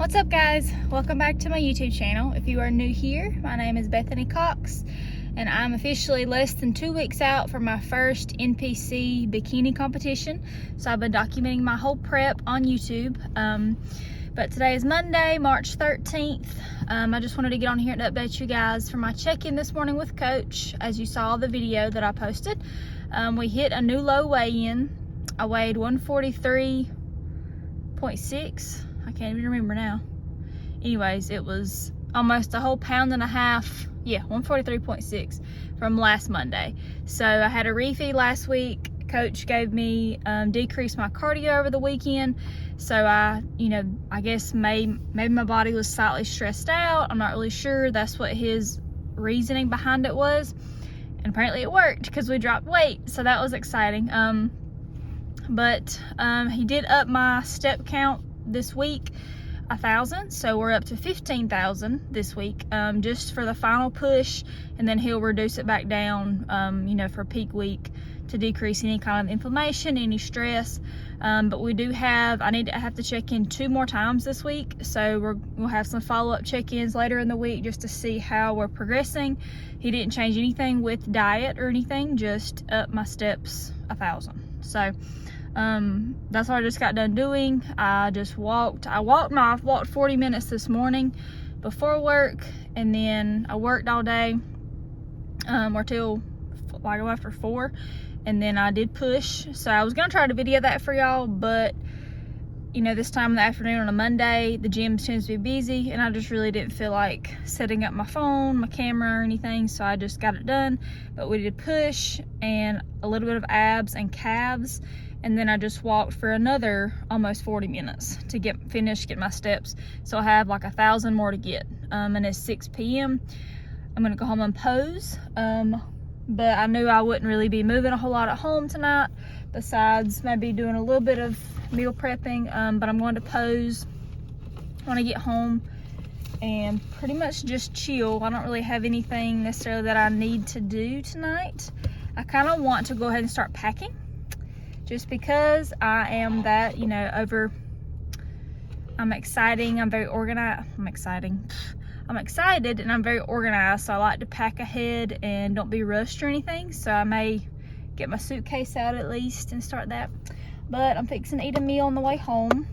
What's up, guys? Welcome back to my YouTube channel. If you are new here, my name is Bethany Cox and I'm officially less than 2 weeks out from my first NPC bikini competition. So I've been documenting my whole prep on YouTube. But today is Monday, March 13th. I just wanted to get on here and update you guys for my check-in this morning with Coach. As you saw the video that I posted, we hit a new low weigh-in. I weighed 143.6. I can't even remember now. Anyways, it was almost a whole pound and a half. Yeah, 143.6 from last Monday. So I had a refeed last week. Coach gave me decreased my cardio over the weekend. So I guess maybe my body was slightly stressed out. I'm not really sure. That's what his reasoning behind it was. And apparently it worked because we dropped weight. So that was exciting. But he did up my step count this week 1,000, so we're up to 15,000 this week, just for the final push, and then he'll reduce it back down for peak week to decrease any kind of inflammation, any stress. But we do have, I have to check in 2 more times this week, so we'll have some follow-up check-ins later in the week just to see how we're progressing. He didn't change anything with diet or anything, just up my steps 1,000. So that's what I just got done doing. I walked 40 minutes this morning before work, and then I worked all day or till like after 4, and then I did push. So I was gonna try to video that for y'all, but this time in the afternoon on a Monday, the gym tends to be busy, and I just really didn't feel like setting up my phone, my camera, or anything, so I just got it done. But we did push and a little bit of abs and calves, and then I just walked for another almost 40 minutes to get my steps. So I have like 1,000 more to get, and it's 6 p.m. I'm gonna go home and pose, but I knew I wouldn't really be moving a whole lot at home tonight, besides maybe doing a little bit of meal prepping, but I'm going to pose when I get home and pretty much just chill. I don't really have anything necessarily that I need to do tonight. I kind of want to go ahead and start packing, just because I am that, I'm very organized. I'm excited and I'm very organized, so I like to pack ahead and don't be rushed or anything. So I may get my suitcase out at least and start that. But I'm fixing to eat a meal on the way home,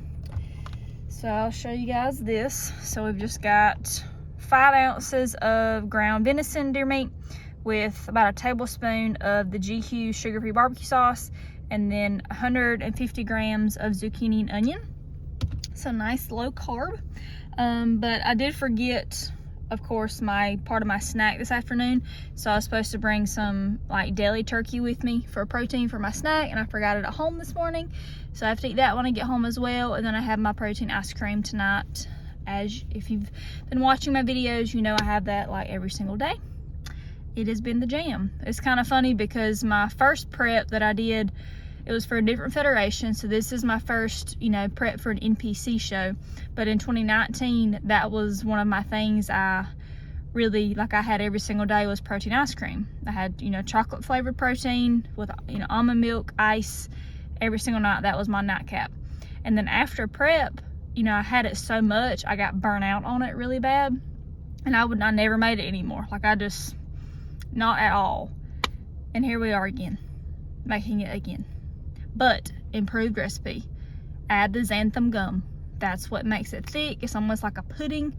so I'll show you guys this. So we've just got 5 ounces of ground venison deer meat with about a tablespoon of the GQ sugar-free barbecue sauce, and then 150 grams of zucchini and onion. So nice low carb. But I did forget, of course, part of my snack this afternoon. So I was supposed to bring some like deli turkey with me for protein for my snack, and I forgot it at home this morning. So I have to eat that when I get home as well. And then I have my protein ice cream tonight. If you've been watching my videos, I have that like every single day. It has been the jam. It's kind of funny because my first prep that I did, it was for a different federation. So this is my first, prep for an NPC show. But in 2019, that was one of my things I really, I had every single day was protein ice cream. I had, chocolate flavored protein with, almond milk, ice, every single night. That was my nightcap. And then after prep, I had it so much, I got burnt out on it really bad. And I never made it anymore. Not at all. And here we are again, making it again. But improved recipe. Add the xanthan gum. That's what makes it thick. It's almost like a pudding.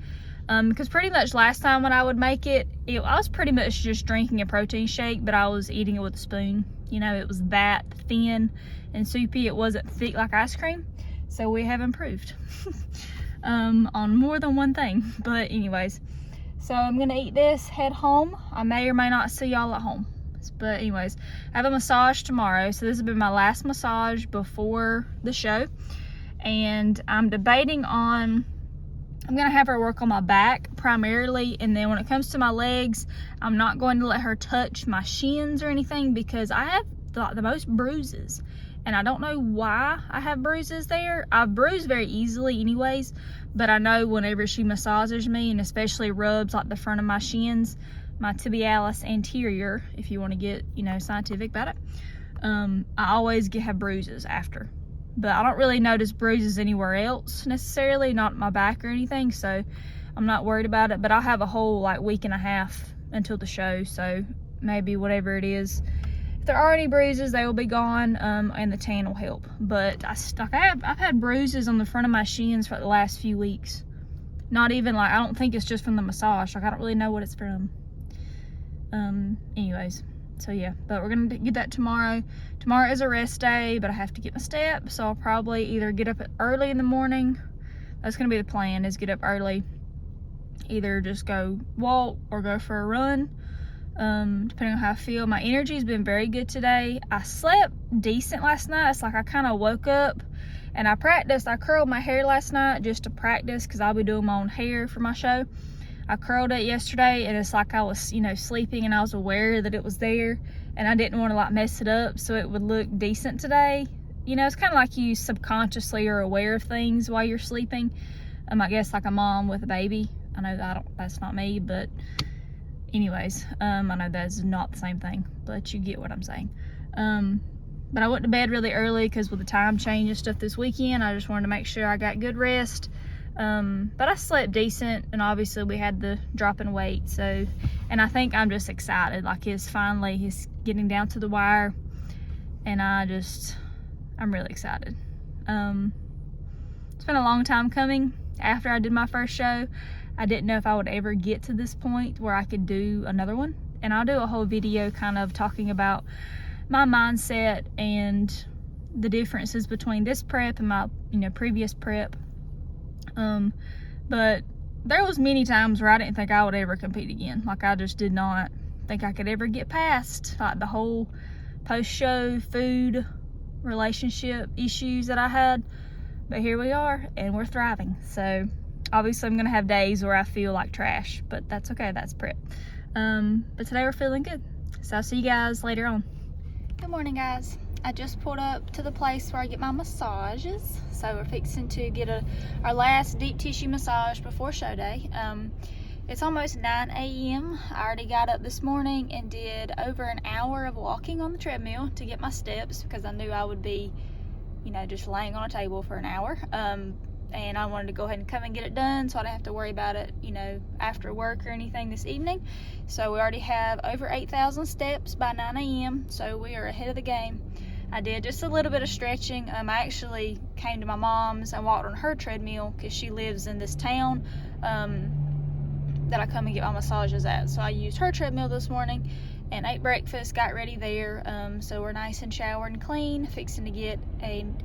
Because pretty much last time when I would make it, I was pretty much just drinking a protein shake, but I was eating it with a spoon. It was that thin and soupy. It wasn't thick like ice cream. So we have improved on more than one thing. But anyways, so I'm gonna eat this, head home. I may or may not see y'all at home. But anyways, I have a massage tomorrow, so this has been my last massage before the show, and I'm debating on, I'm gonna have her work on my back primarily, and then when it comes to my legs, I'm not going to let her touch my shins or anything, because I have the most bruises, and I don't know why I have bruises there. I bruise very easily anyways, but I know whenever she massages me, and especially rubs like the front of my shins, my tibialis anterior, if you want to get, scientific about it, I always have bruises after. but I don't really notice bruises anywhere else necessarily, not my back or anything, so I'm not worried about it. But I'll have a whole like week and a half until the show, so maybe whatever it is, if there are any bruises, they will be gone, and the tan will help. But I've had bruises on the front of my shins for the last few weeks. Not even like, I don't think it's just from the massage. Like, I don't really know what it's from. Anyways, so yeah, but we're gonna get that tomorrow. Tomorrow is a rest day, but I have to get my steps, so I'll probably either get up early in the morning. That's gonna be the plan, is get up early, either just go walk or go for a run, depending on how I feel. My energy's been very good today. I slept decent last night. It's like I kind of woke up and I practiced. I curled my hair last night just to practice, because I'll be doing my own hair for my show. I curled it yesterday, and it's like I was, you know, sleeping, and I was aware that it was there, and I didn't want to like mess it up so it would look decent today. You know, it's kind of like you subconsciously are aware of things while you're sleeping. I guess like a mom with a baby. I know that's not me, but anyways, I know that's not the same thing, but you get what I'm saying. But I went to bed really early because with the time change and stuff this weekend, I just wanted to make sure I got good rest. But I slept decent, and obviously we had the drop in weight, so, and I think I'm just excited, like he's getting down to the wire, and I'm really excited. It's been a long time coming. After I did my first show, I didn't know if I would ever get to this point where I could do another one, and I'll do a whole video kind of talking about my mindset and the differences between this prep and my, you know, previous prep. But there was many times where I didn't think I would ever compete again. Like, I just did not think I could ever get past like the whole post-show food relationship issues that I had. But here we are, and we're thriving. So obviously I'm gonna have days where I feel like trash, but that's okay, that's prep. But today we're feeling good. So I'll see you guys later on. Good morning, guys. I just pulled up to the place where I get my massages. So we're fixing to get our last deep tissue massage before show day. It's almost 9 a.m. I already got up this morning and did over an hour of walking on the treadmill to get my steps, because I knew I would be, you know, just laying on a table for an hour. And I wanted to go ahead and come and get it done so I didn't have to worry about it, you know, after work or anything this evening. So we already have over 8,000 steps by 9 a.m. So we are ahead of the game. I did just a little bit of stretching. I actually came to my mom's and walked on her treadmill because she lives in this town that I come and get my massages at. So I used her treadmill this morning and ate breakfast, got ready there. So we're nice and showered and clean, fixing to get an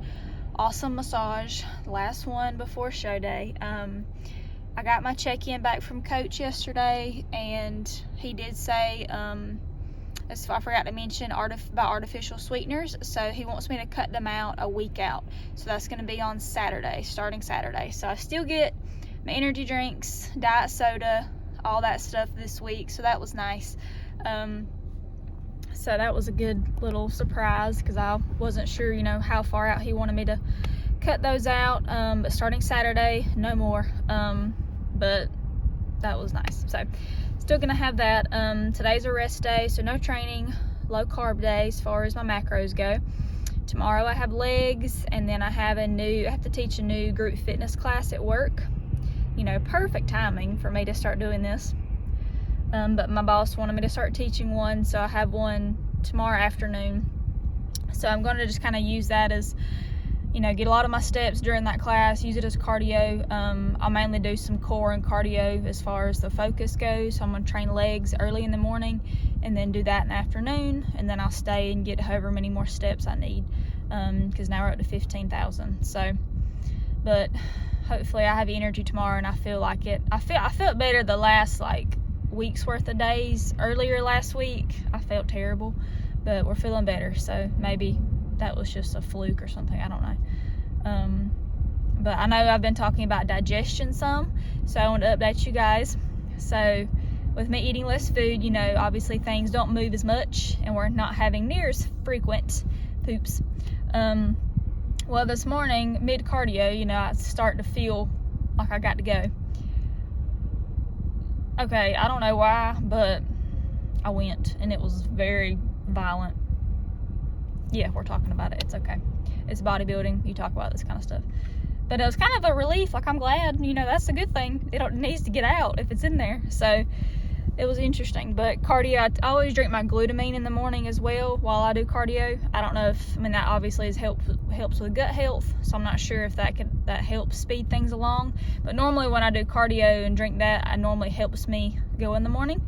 awesome massage, last one before show day. I got my check-in back from Coach yesterday, and he did say, I forgot to mention about artificial sweeteners. So he wants me to cut them out a week out. So that's going to be on Saturday, starting Saturday. So I still get my energy drinks, diet soda, all that stuff this week. So that was nice. So that was a good little surprise, because I wasn't sure, you know, how far out he wanted me to cut those out. But starting Saturday, no more. But that was nice. So still gonna have that. Today's a rest day, so no training, low carb day as far as my macros go. Tomorrow I have legs, and then I have to teach a new group fitness class at work. You know, perfect timing for me to start doing this. But my boss wanted me to start teaching one, so I have one tomorrow afternoon. So I'm going to just kind of use that as, you know, get a lot of my steps during that class, use it as cardio. I'll mainly do some core and cardio as far as the focus goes. So I'm going to train legs early in the morning and then do that in the afternoon, and then I'll stay and get however many more steps I need, because now we're up to 15,000. So, but hopefully I have energy tomorrow and I feel like it. I felt better the last like week's worth of days. Earlier last week I felt terrible, but we're feeling better, so maybe that was just a fluke or something, I don't know. But I know I've been talking about digestion some, so I want to update you guys. So with me eating less food, you know, obviously things don't move as much, and we're not having near as frequent poops. Well, this morning mid cardio, you know, I start to feel like I got to go. Okay, I don't know why, but I went, and it was very violent. Yeah, we're talking about it. It's okay. it's bodybuilding. You talk about this kind of stuff. But it was kind of a relief. Like, I'm glad, you know, that's a good thing. It needs to get out if it's in there. So it was interesting. But cardio, I always drink my glutamine in the morning as well while I do cardio. I don't know if, I mean, that obviously helps with gut health. So I'm not sure if that helps speed things along. But normally when I do cardio and drink that, it normally helps me go in the morning.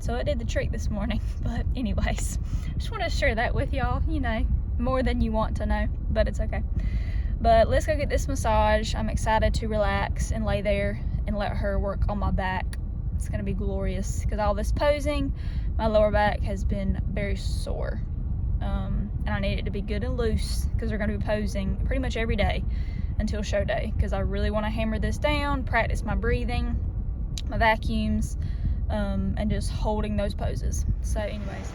So it did the trick this morning. But anyways, I just want to share that with y'all, you know, more than you want to know, but it's okay. But let's go get this massage. I'm excited to relax and lay there and let her work on my back. It's gonna be glorious because all this posing, my lower back has been very sore. And I need it to be good and loose because we're gonna be posing pretty much every day until show day, because I really wanna hammer this down, practice my breathing, my vacuums, and just holding those poses. So anyways.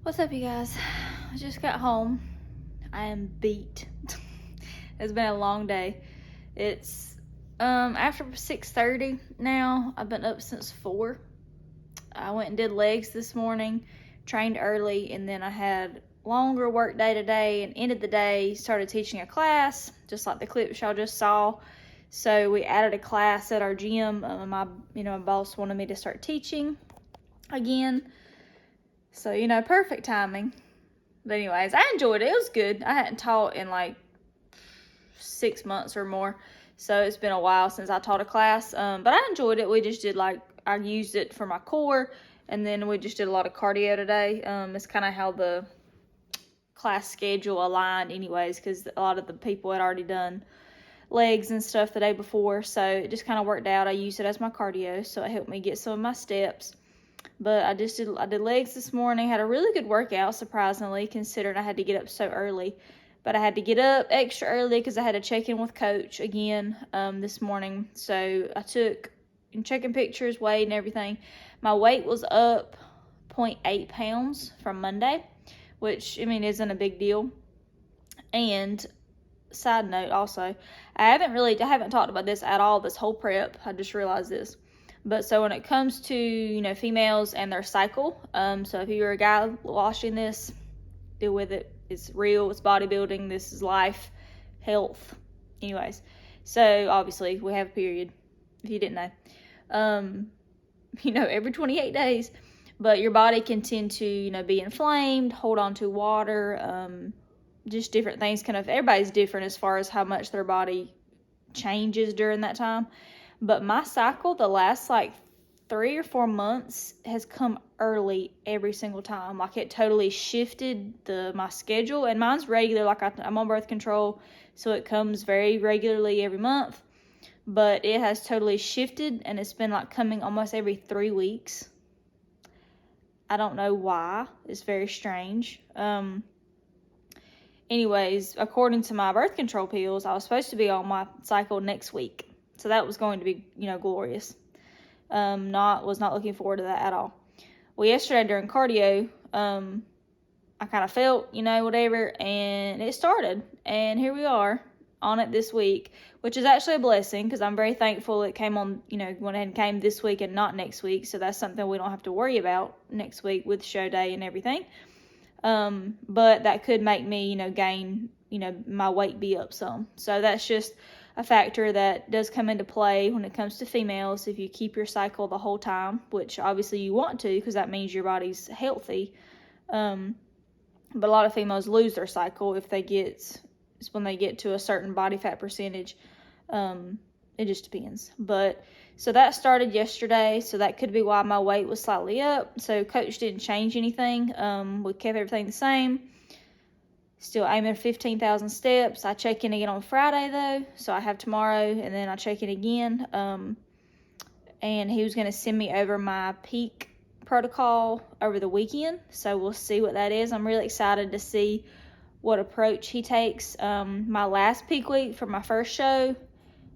What's up, you guys? I just got home. I am beat. It's been a long day. It's after 6:30 now. I've been up since 4. I went and did legs this morning, trained early, and then I had longer work day today and ended the day, started teaching a class, just like the clips y'all just saw. So we added a class at our gym. My boss wanted me to start teaching again. So, you know, perfect timing. But anyways, I enjoyed it. It was good. I hadn't taught in like 6 months or more. So it's been a while since I taught a class. But I enjoyed it. We just did I used it for my core. And then we just did a lot of cardio today. It's kind of how the class schedule aligned anyways, because a lot of the people had already done legs and stuff the day before. So it just kind of worked out. I used it as my cardio. So it helped me get some of my steps. But I did legs this morning, had a really good workout, surprisingly, considering I had to get up so early. But I had to get up extra early because I had to check in with Coach again this morning. So I took, and checking pictures, weighed and everything. My weight was up 0.8 pounds from Monday, which, I mean, isn't a big deal. And side note also, I haven't talked about this at all this whole prep. I just realized this. But so when it comes to, you know, females and their cycle, so if you're a guy watching this, deal with it. It's real. It's bodybuilding. This is life, health. Anyways, so obviously we have a period, if you didn't know. You know, every 28 days. But your body can tend to, you know, be inflamed, hold on to water, just different things. Everybody's different as far as how much their body changes during that time. But my cycle, the last like 3 or 4 months, has come early every single time. Like, it totally shifted my schedule. And mine's regular. Like, I'm on birth control, so it comes very regularly every month. But it has totally shifted, and it's been like coming almost every 3 weeks. I don't know why. It's very strange. Anyways, according to my birth control pills, I was supposed to be on my cycle next week. So that was going to be, you know, glorious. Was not looking forward to that at all. Well, yesterday during cardio, I kind of felt, you know, whatever, and it started. And here we are. on it this week, which is actually a blessing because I'm very thankful it came on, went ahead and came this week and not next week. So that's something we don't have to worry about next week with show day and everything. But that could make me, gain, my weight be up some. So that's just a factor that does come into play when it comes to females. If you keep your cycle the whole time, which obviously you want to, because that means your body's healthy. But a lot of females lose their cycle when they get to a certain body fat percentage. It just depends. But so that started yesterday, so that could be why my weight was slightly up. So coach didn't change anything. We kept everything the same. Still aiming at 15,000 steps. I check in again on Friday though, so I have tomorrow, and then I check in again. And he was going to send me over my peak protocol over the weekend, so we'll see what that is. I'm really excited to see what approach he takes. My last peak week for my first show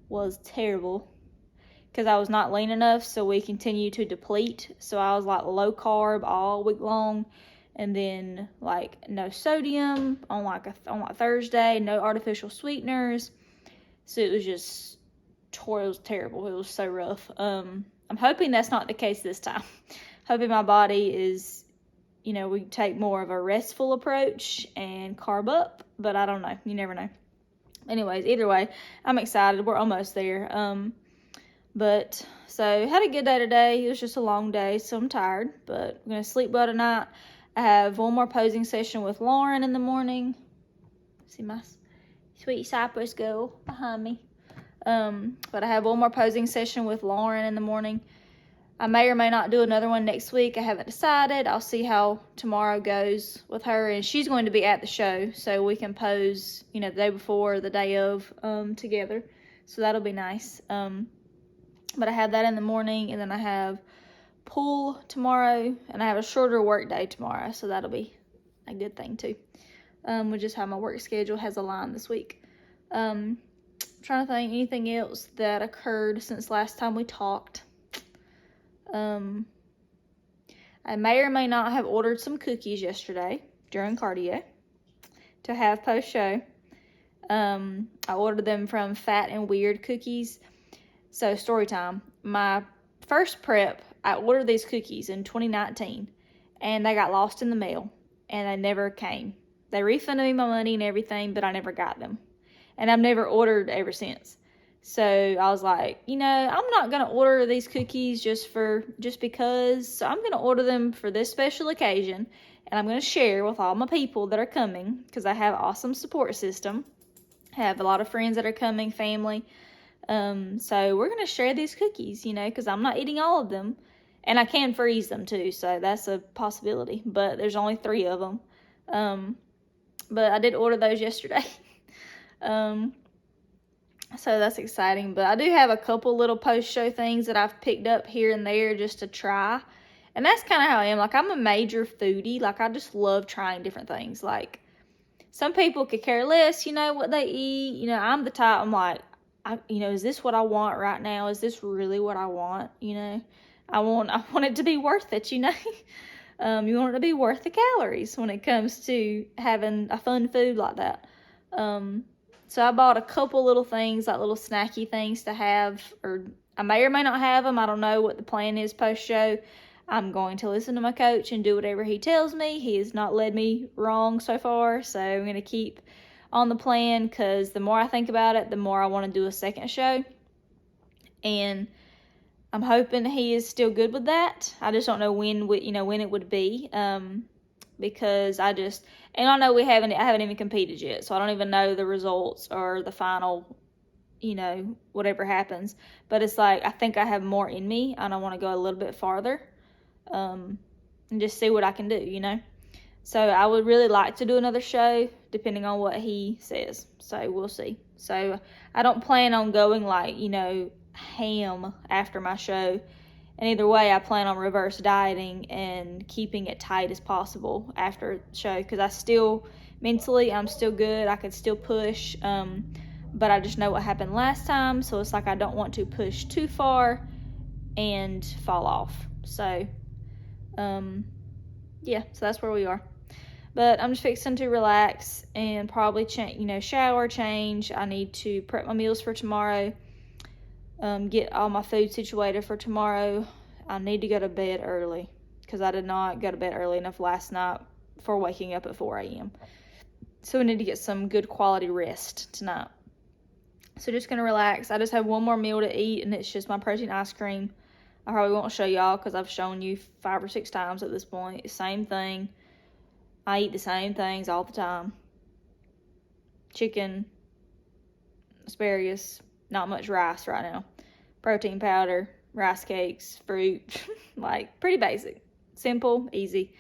was terrible because I was not lean enough, so we continue to deplete. So I was like low carb all week long, and then like no sodium on Thursday, no artificial sweeteners. So it was terrible. It was so rough. I'm hoping that's not the case this time. Hoping my body is, we take more of a restful approach and carb up, but I don't know. You never know. Anyways, either way, I'm excited. We're almost there. But so had a good day today. It was just a long day, so I'm tired, but I'm going to sleep well tonight. I have one more posing session with Lauren in the morning. See my sweet Cypress girl behind me. But I have one more posing session with Lauren in the morning. I may or may not do another one next week. I haven't decided. I'll see how tomorrow goes with her, and she's going to be at the show, so we can pose, the day before or the day of together. So that'll be nice. But I have that in the morning, and then I have pool tomorrow, and I have a shorter work day tomorrow, so that'll be a good thing too. With just how my work schedule has aligned this week. Trying to think anything else that occurred since last time we talked. I may or may not have ordered some cookies yesterday during cardio to have post-show. I ordered them from Fat and Weird Cookies. So, story time. My first prep, I ordered these cookies in 2019, and they got lost in the mail, and they never came. They refunded me my money and everything, but I never got them. And I've never ordered ever since. So I was like, I'm not going to order these cookies just because. So I'm going to order them for this special occasion, and I'm going to share with all my people that are coming, because I have an awesome support system. I have a lot of friends that are coming, family. So we're going to share these cookies, because I'm not eating all of them, and I can freeze them too. So that's a possibility, but there's only 3 of them. But I did order those yesterday. So that's exciting. But I do have a couple little post-show things that I've picked up here and there just to try. And that's kind of how I am. Like, I'm a major foodie. Like, I just love trying different things. Like, some people could care less, what they eat. I'm the type, I'm like, is this what I want right now? Is this really what I want? I want it to be worth it, You want it to be worth the calories when it comes to having a fun food like that. So I bought a couple little things, like little snacky things to have, or I may or may not have them. I don't know what the plan is post-show. I'm going to listen to my coach and do whatever he tells me. He has not led me wrong so far, so I'm going to keep on the plan, because the more I think about it, the more I want to do a second show. And I'm hoping he is still good with that. I just don't know when it would be, because I know I haven't even competed yet, so I don't even know the results or the final, whatever happens. But it's like, I think I have more in me, and I want to go a little bit farther, and just see what I can do, So I would really like to do another show, depending on what he says. So we'll see. So I don't plan on going ham after my show. And either way, I plan on reverse dieting and keeping it tight as possible after the show, because I'm still good. I could still push, but I just know what happened last time, so it's like I don't want to push too far and fall off. So, so that's where we are. But I'm just fixing to relax and probably shower, change. I need to prep my meals for tomorrow, get all my food situated for tomorrow. I need to go to bed early because I did not go to bed early enough last night for waking up at 4 a.m. So we need to get some good quality rest tonight. So just gonna relax. I just have one more meal to eat, and it's just my protein ice cream. I probably won't show y'all because I've shown you 5 or 6 times at this point. Same thing. I eat the same things all the time. Chicken, asparagus, not much rice right now. Protein powder, rice cakes, fruit, like pretty basic. Simple, easy.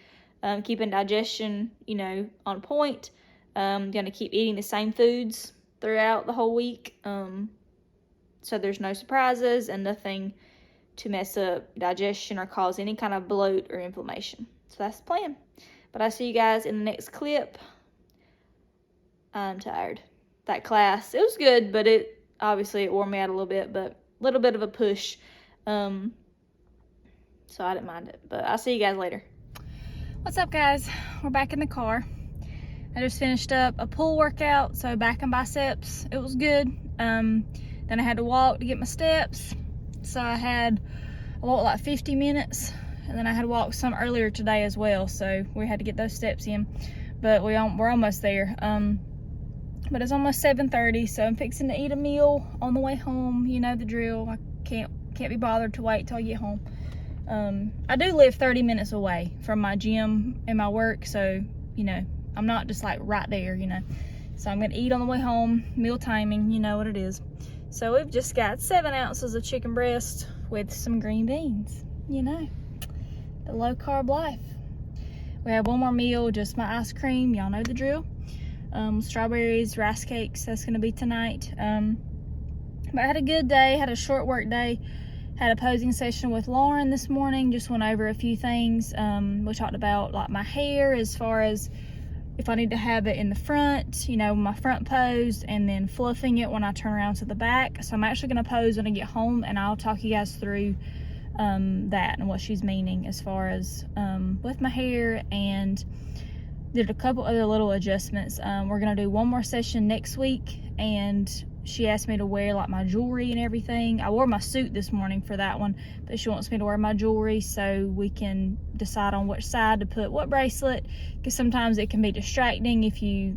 Keeping digestion, on point. Gonna keep eating the same foods throughout the whole week. So there's no surprises and nothing to mess up digestion or cause any kind of bloat or inflammation. So that's the plan. But I'll see you guys in the next clip. I'm tired. That class, it was good, but it wore me out a little bit, but a little bit of a push. So I didn't mind it. But I'll see you guys later. What's up, guys? We're back in the car. I just finished up a pull workout, so back and biceps. It was good. Then I had to walk to get my steps. So I walked like 50 minutes. And then I had to walk some earlier today as well, so we had to get those steps in. But we're almost there. But it's almost 7:30, so I'm fixing to eat a meal on the way home. You know the drill. I can't be bothered to wait till I get home. I do live 30 minutes away from my gym and my work, so I'm not just like right there. So I'm gonna eat on the way home. Meal timing, you know what it is. So we've just got 7 ounces of chicken breast with some green beans. The low carb life. We have one more meal, just my ice cream. Y'all know the drill. Strawberries, rice cakes, that's gonna be tonight. But I had a good day, had a short work day. Had a posing session with Lauren this morning, just went over a few things. We talked about like my hair, as far as if I need to have it in the front, my front pose, and then fluffing it when I turn around to the back. So I'm actually gonna pose when I get home, and I'll talk you guys through that and what she's meaning as far as with my hair, and did a couple other little adjustments. We're gonna do one more session next week, and she asked me to wear like my jewelry and everything. I wore my suit this morning for that one, but she wants me to wear my jewelry so we can decide on which side to put what bracelet, because sometimes it can be distracting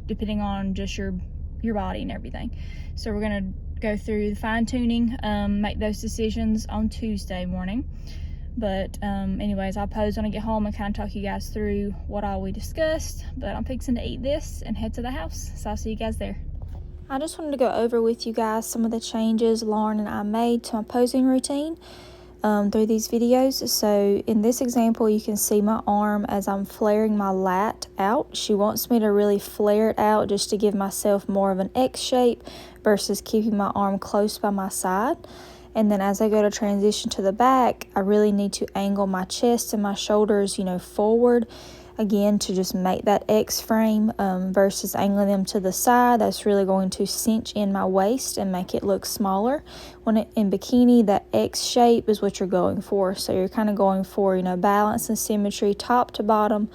depending on just your body and everything. So we're gonna go through the fine-tuning, make those decisions on Tuesday morning. But anyways, I'll pose when I get home and kind of talk you guys through what all we discussed. But I'm fixing to eat this and head to the house, so I'll see you guys there. I just wanted to go over with you guys some of the changes Lauren and I made to my posing routine through these videos. So in this example, you can see my arm as I'm flaring my lat out. She wants me to really flare it out just to give myself more of an X shape versus keeping my arm close by my side. And then as I go to transition to the back, I really need to angle my chest and my shoulders, forward, again, to just make that X frame versus angling them to the side. That's really going to cinch in my waist and make it look smaller. In bikini, that X shape is what you're going for. So you're kind of going for, balance and symmetry, top to bottom,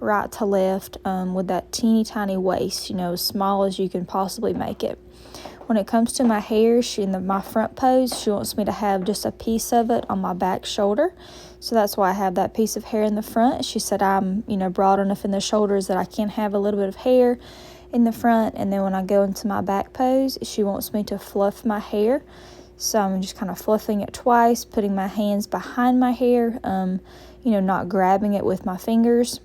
right to left, with that teeny tiny waist, as small as you can possibly make it. When it comes to my hair, in my front pose, she wants me to have just a piece of it on my back shoulder. So that's why I have that piece of hair in the front. She said I'm, broad enough in the shoulders that I can have a little bit of hair in the front. And then when I go into my back pose, she wants me to fluff my hair. So I'm just kind of fluffing it twice, putting my hands behind my hair, not grabbing it with my fingers.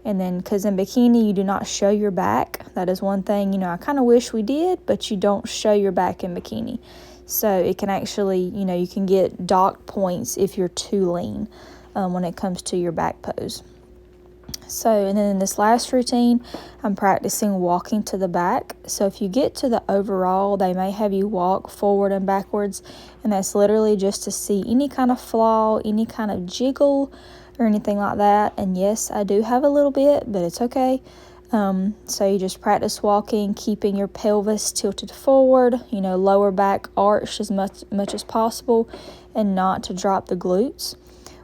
And then, because in bikini, you do not show your back. That is one thing, I kind of wish we did, but you don't show your back in bikini. So it can actually, you can get docked points if you're too lean when it comes to your back pose. So, and then in this last routine, I'm practicing walking to the back. So if you get to the overall, they may have you walk forward and backwards. And that's literally just to see any kind of flaw, any kind of jiggle, or anything like that. And yes, I do have a little bit, but it's okay. So you just practice walking, keeping your pelvis tilted forward, lower back arched as much as possible, and not to drop the glutes.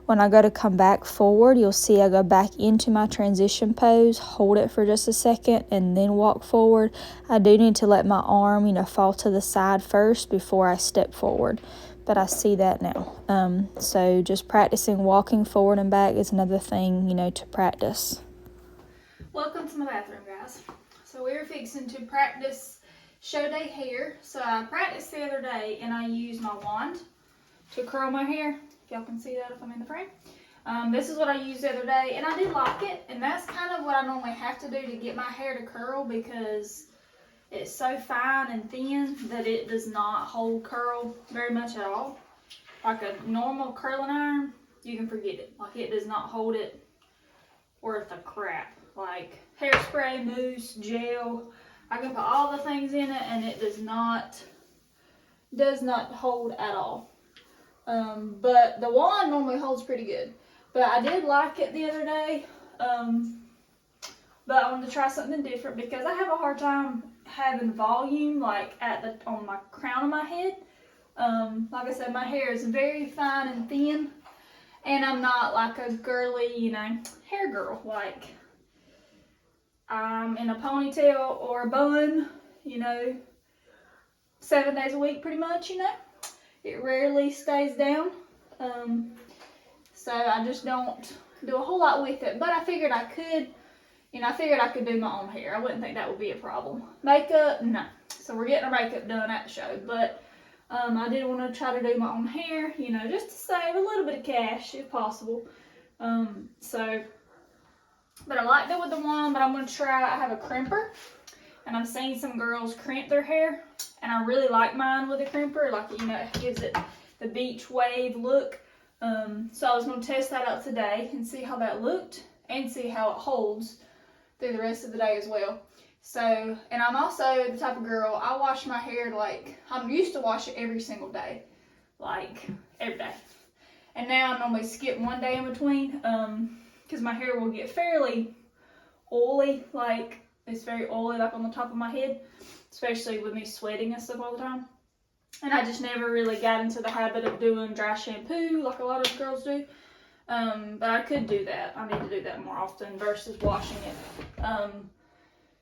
when I go to come back forward, you'll see I go back into my transition pose, hold it for just a second, and then walk forward. I do need to let my arm, fall to the side first before I step forward, but I see that now. So just practicing walking forward and back is another thing, to practice. Welcome to my bathroom, guys. So we're fixing to practice show day hair. So I practiced the other day, and I used my wand to curl my hair. If y'all can see that if I'm in the frame. This is what I used the other day, and I did like it, and that's kind of what I normally have to do to get my hair to curl, because it's so fine and thin that it does not hold curl very much at all. Like a normal curling iron, you can forget it. Like, it does not hold it worth a crap. Like hairspray, mousse, gel, I can put all the things in it, and it does not hold at all. But the wand normally holds pretty good. But I did like it the other day. But I wanted to try something different because I have a hard time having volume like on my crown of my head. Like I said, my hair is very fine and thin, and I'm not like a girly, hair girl. Like, I'm in a ponytail or a bun, 7 days a week pretty much, It rarely stays down. So I just don't do a whole lot with it. But I figured I could, I could do my own hair. I wouldn't think that would be a problem. Makeup, no. So we're getting our makeup done at the show. But I did want to try to do my own hair, just to save a little bit of cash if possible. But I liked it with the wand, but I'm going to try, I have a crimper, and I've seen some girls crimp their hair, and I really like mine with a crimper. Like, it gives it the beach wave look. So I was going to test that out today and see how that looked and see how it holds through the rest of the day as well. So, and I'm also the type of girl, I wash my hair I'm used to wash it every single day, like every day. And now I normally skip one day in between, because my hair will get fairly oily, like it's very oily, like on the top of my head, especially with me sweating and stuff all the time. And I just never really got into the habit of doing dry shampoo like a lot of girls do. But I could do that. I need to do that more often versus washing it.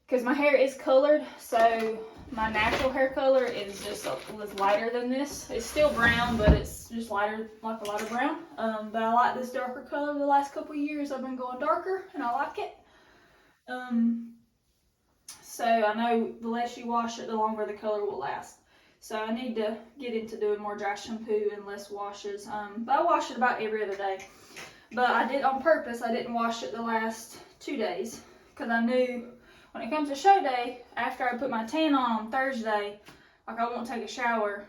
Because my hair is colored, so my natural hair color is just was lighter than this. It's still brown, but it's just lighter, like a lighter brown. But I like this darker color. The last couple of years I've been going darker, and I like it. So I know the less you wash it, the longer the color will last. So I need to get into doing more dry shampoo and less washes. But I wash it about every other day. But I did on purpose, I didn't wash it the last 2 days, because I knew when it comes to show day, after I put my tan on Thursday, like, I won't take a shower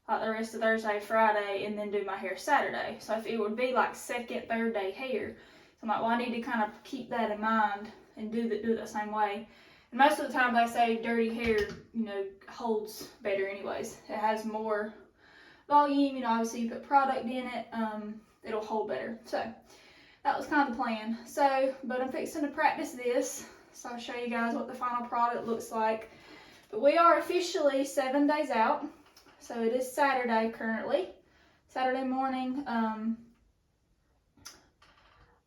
like the rest of Thursday, Friday, and then do my hair Saturday. So if it would be like second, third day hair. So I'm like, well, I need to kind of keep that in mind and do it the same way. And most of the time they say dirty hair, holds better anyways. It has more volume, obviously you put product in it, it'll hold better. So that was kind of the plan. So, but I'm fixing to practice this. So I'll show you guys what the final product looks like. But we are officially 7 days out. So it is Saturday currently. Saturday morning.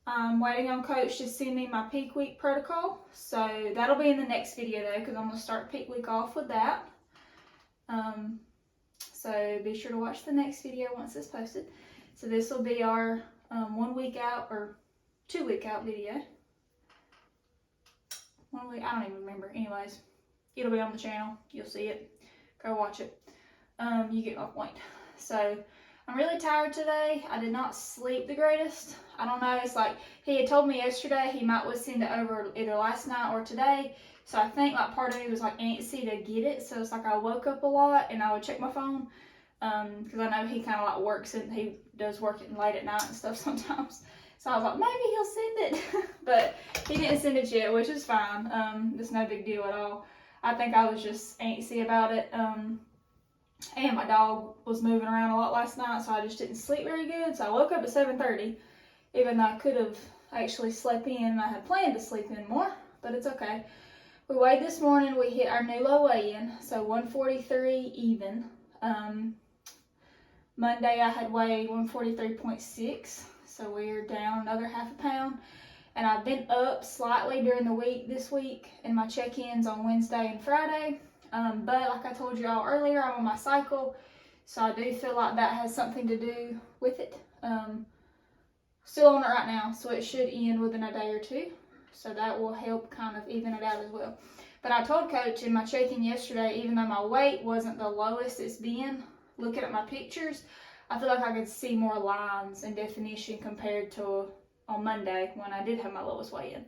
I'm waiting on Coach to send me my peak week protocol. So that'll be in the next video though, because I'm going to start peak week off with that. So be sure to watch the next video once it's posted. So this will be our 1 week out or 2 week out video. 1 week, I don't even remember. Anyways, it'll be on the channel. You'll see it. Go watch it. You get my point. So I'm really tired today. I did not sleep the greatest. I don't know. It's like he had told me yesterday he might was send it over either last night or today. So I think like part of me was like antsy to get it. So it's like I woke up a lot and I would check my phone. Because I know he kind of like works and he does work it late at night and stuff sometimes. So I was like, maybe he'll send it. But he didn't send it yet, which is fine. It's no big deal at all. I think I was just antsy about it. And my dog was moving around a lot last night, so I just didn't sleep very good. So I woke up at 7:30, even though I could have actually slept in, and I had planned to sleep in more, but it's okay. We weighed this morning, we hit our new low weigh-in, so 143 even. Monday I had weighed 143.6, so we're down another half a pound. And I've been up slightly during the week this week in my check-ins on Wednesday and Friday. But like I told you all earlier, I'm on my cycle, so I do feel like that has something to do with it. Still on it right now, so it should end within a day or two. So that will help kind of even it out as well. But I told Coach in my check-in yesterday, even though my weight wasn't the lowest it's been, looking at my pictures, I feel like I could see more lines and definition compared to on Monday when I did have my lowest weigh-in.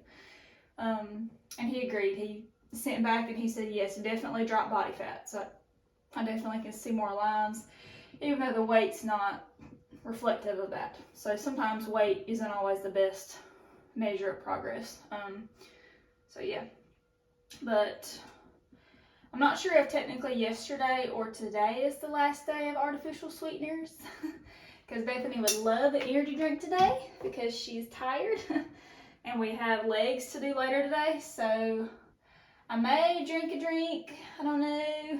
And he agreed. He sent back and he said, yes, definitely drop body fat. So I definitely can see more lines, even though the weight's not reflective of that. So sometimes weight isn't always the best measure of progress. So yeah, but I'm not sure if technically yesterday or today is the last day of artificial sweeteners, because Bethany would love an energy drink today because she's tired and we have legs to do later today. So I may drink a drink, I don't know.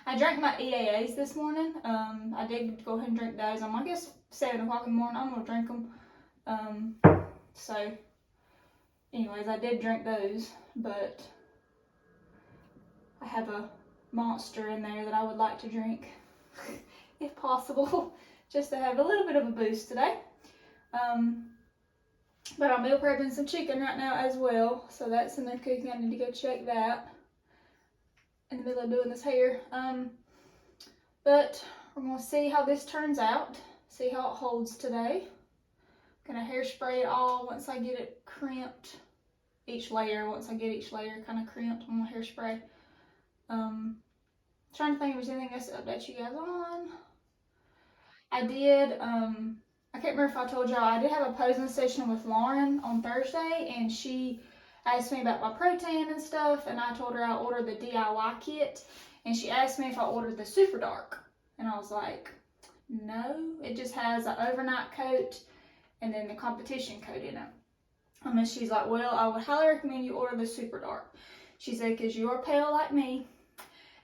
I drank my EAAs this morning. I did go ahead and drink those. I guess 7 o'clock in the morning, I'm gonna drink them. So anyways, I did drink those, but I have a Monster in there that I would like to drink, if possible, just to have a little bit of a boost today. But I'm meal prepping some chicken right now as well, so that's in there cooking. I need to go check that in the middle of doing this hair. But we're gonna see how this turns out, see how it holds today. Gonna hairspray it all once I get it crimped. Once I get each layer kind of crimped, I'm gonna hairspray. Trying to think if there's anything else to update you guys on. I did, I can't remember if I told y'all, I did have a posing session with Lauren on Thursday, and she asked me about my protein and stuff, and I told her I ordered the DIY kit, and she asked me if I ordered the super dark, and I was like, no, it just has an overnight coat and then the competition coat in it. And she's like, well, I would highly recommend you order the super dark. She said, because you're pale like me.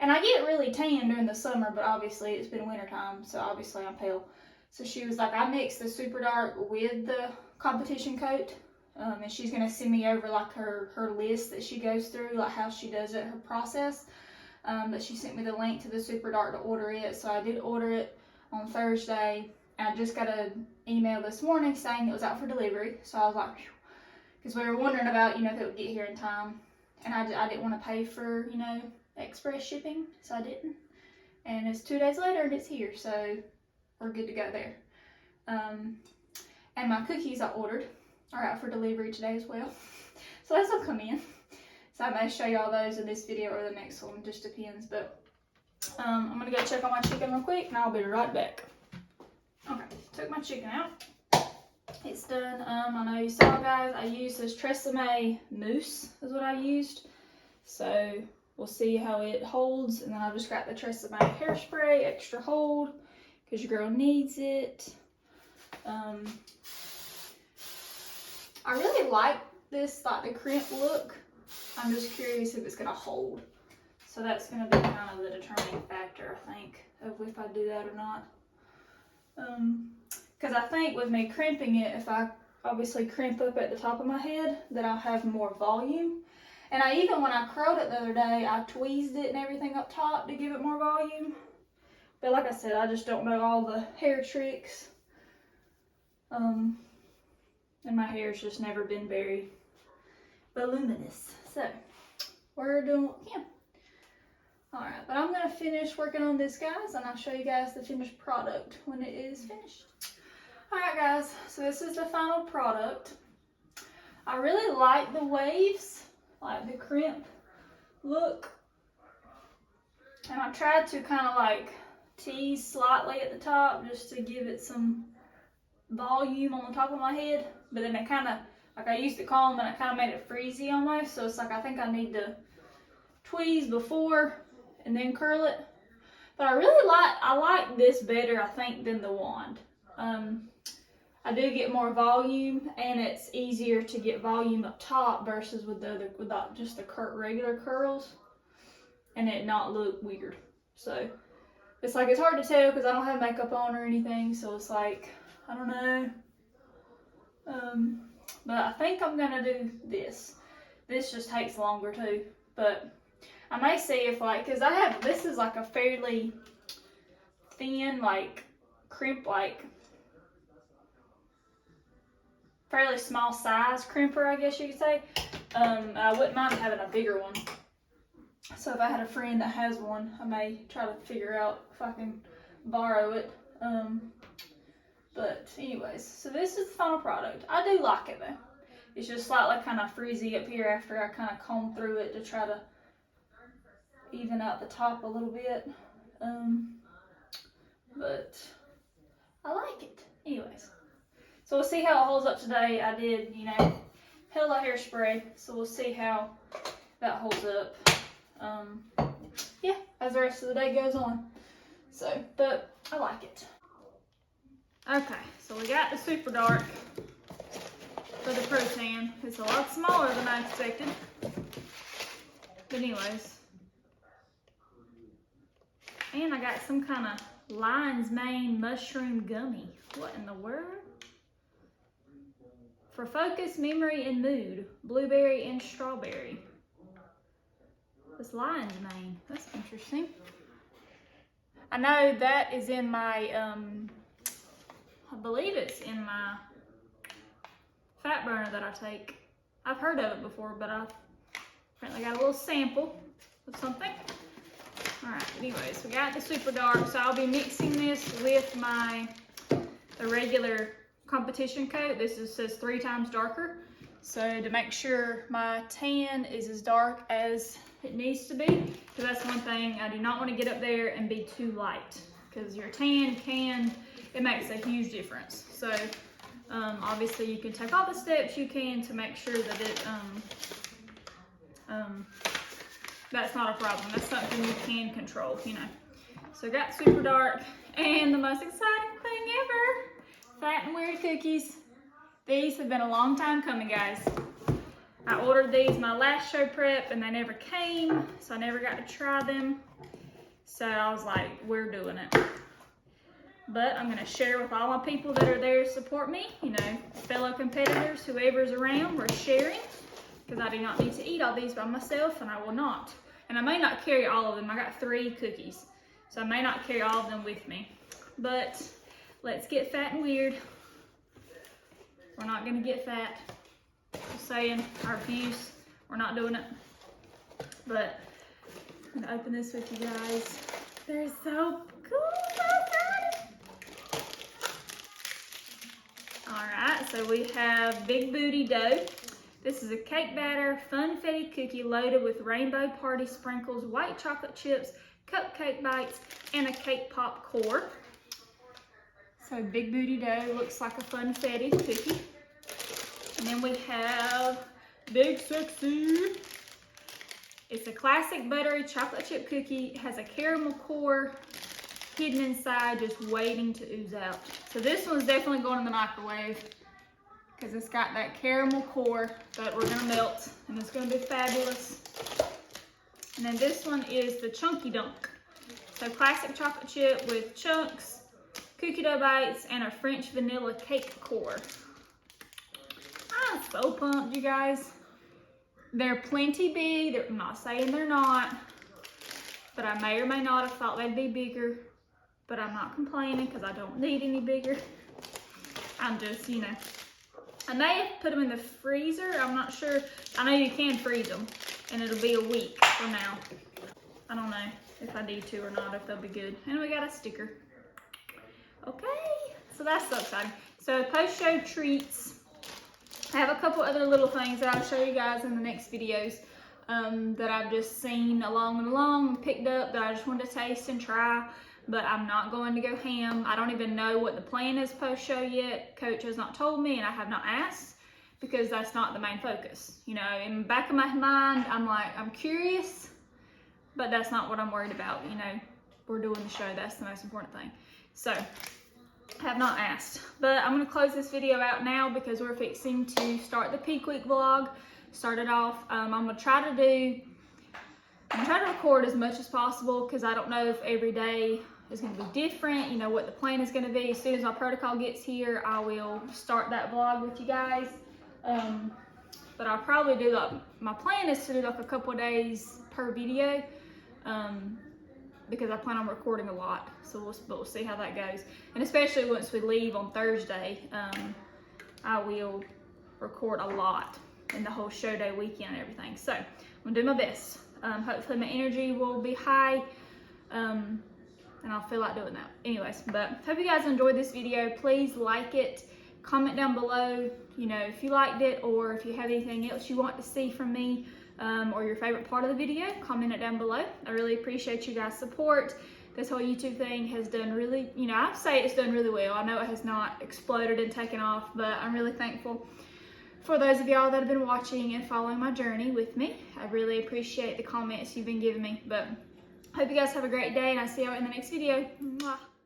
And I get really tan during the summer, but obviously it's been wintertime, so obviously I'm pale. So she was like, I mixed the super dark with the competition coat, and she's going to send me over like her list that she goes through, like how she does it, her process. But she sent me the link to the super dark to order it, so I did order it on Thursday. And I just got an email this morning saying it was out for delivery, so I was like, because we were wondering about, if it would get here in time. And I didn't want to pay for, express shipping, so I didn't. And it's 2 days later and it's here, so we're good to go there. And my cookies I ordered are out for delivery today as well. So those will come in. So I may show y'all those in this video or the next one, just depends. But I'm gonna go check on my chicken real quick and I'll be right back. Okay, took my chicken out. It's done. I know you saw, guys, I used this Tresemme mousse is what I used. So we'll see how it holds, and then I just got the Tresemme hairspray, extra hold, because your girl needs it. I really like this, like the crimp look. I'm just curious if it's gonna hold. So that's gonna be kind of the determining factor, I think, of if I do that or not. Because I think with me crimping it, if I obviously crimp up at the top of my head, that I'll have more volume. And when I curled it the other day, I tweezed it and everything up top to give it more volume. But like I said, I just don't know all the hair tricks. And my hair's just never been very voluminous. So, we're doing what we can. Alright, but I'm going to finish working on this, guys, and I'll show you guys the finished product when it is finished. Alright, guys, so this is the final product. I really like the waves, like the crimp look. And I tried to kind of like tease slightly at the top just to give it some volume on the top of my head. But then it kind of, like I used the comb and it kind of made it freezy almost. So it's like I think I need to tweeze before and then curl it. But I like this better, I think, than the wand. I do get more volume, and it's easier to get volume up top versus with the other, without just the regular curls, and it not look weird. So It's like, it's hard to tell because I don't have makeup on or anything, so it's like, I don't know. But I think I'm gonna do this. This just takes longer too, but I may see if like, cause I have, this is like a fairly thin, like crimp, like fairly small size crimper, I guess you could say. I wouldn't mind having a bigger one. So if I had a friend that has one, I may try to figure out if I can borrow it. But anyways, so this is the final product. I do like it though. It's just slightly kind of frizzy up here after I kind of comb through it to try to even out the top a little bit. But I like it. Anyways, so we'll see how it holds up today. I did, you know, hella hairspray, so we'll see how that holds up. Yeah, as the rest of the day goes on. So, but I like it. Okay, so we got the Super Dark for the protein. It's a lot smaller than I expected. But anyways. And I got some kind of lion's mane mushroom gummy. What in the world? For focus, memory, and mood. Blueberry and strawberry. This lion's mane. That's interesting. I know that is in my, I believe it's in my fat burner that I take. I've heard of it before, but I've apparently got a little sample of something. Alright, anyways, we got the Super Dark, so I'll be mixing this with the regular competition coat. This says 3 times darker. So to make sure my tan is as dark as it needs to be, because that's one thing I do not want to get up there and be too light, because your tan it makes a huge difference. So obviously you can take all the steps you can to make sure that it that's not a problem. That's something you can control, you know. So got Super Dark, and the most exciting thing ever, Fat and Weird cookies. These have been a long time coming, guys. I ordered these my last show prep and they never came, so I never got to try them. So I was like, we're doing it. But I'm gonna share with all my people that are there to support me, you know, fellow competitors, whoever's around, we're sharing. Because I do not need to eat all these by myself, and I will not. And I may not carry all of them. I got 3 cookies, so I may not carry all of them with me. But let's get fat and weird. We're not gonna get fat. Just saying, I refuse. We're not doing it. But I'm gonna open this with you guys. They're so cool. Alright, so we have Big Booty Dough. This is a cake batter, funfetti cookie loaded with rainbow party sprinkles, white chocolate chips, cupcake bites, and a cake pop core. So Big Booty Dough looks like a funfetti cookie. And then we have Big Sexy. It's a classic buttery chocolate chip cookie. It has a caramel core hidden inside, just waiting to ooze out. So this one's definitely going in the microwave, because it's got that caramel core that we're gonna melt, and it's gonna be fabulous. And then this one is the Chunky Dunk. So classic chocolate chip with chunks, cookie dough bites, and a French vanilla cake core. I'm so pumped, you guys. They're plenty big. I'm not saying they're not, but I may or may not have thought they'd be bigger, but I'm not complaining because I don't need any bigger. I'm just, you know, I may have put them in the freezer. I'm not sure. I know you can freeze them, and it'll be a week from now. I don't know if I need to or not, if they'll be good. And we got a sticker. Okay, so that's so exciting. So post-show treats. I have a couple other little things that I'll show you guys in the next videos that I've just seen along and picked up that I just wanted to taste and try. But I'm not going to go ham. I don't even know what the plan is post-show yet. Coach has not told me, and I have not asked, because that's not the main focus. You know, in the back of my mind, I'm like, I'm curious, but that's not what I'm worried about. You know, we're doing the show. That's the most important thing. So, I have not asked. But I'm going to close this video out now because we're fixing to start the peak week vlog. Start it off. I'm going to try to record as much as possible, because I don't know if every day is going to be different, you know, what the plan is going to be. As soon as my protocol gets here, I will start that vlog with you guys. But I'll probably do like, my plan is to do like a couple of days per video, because I plan on recording a lot. So we'll see how that goes. And especially once we leave on Thursday, I will record a lot in the whole show day weekend and everything. So I'm gonna do my best. Hopefully my energy will be high, and I'll feel like doing that. Anyways, but hope you guys enjoyed this video. Please like it, comment down below, you know, if you liked it or if you have anything else you want to see from me, or your favorite part of the video, comment it down below. I really appreciate you guys' support. This whole YouTube thing has done really, you know, I'd say it's done really well. I know it has not exploded and taken off, but I'm really thankful for those of y'all that have been watching and following my journey with me. I really appreciate the comments you've been giving me. But I hope you guys have a great day, and I'll see y'all in the next video. Mwah.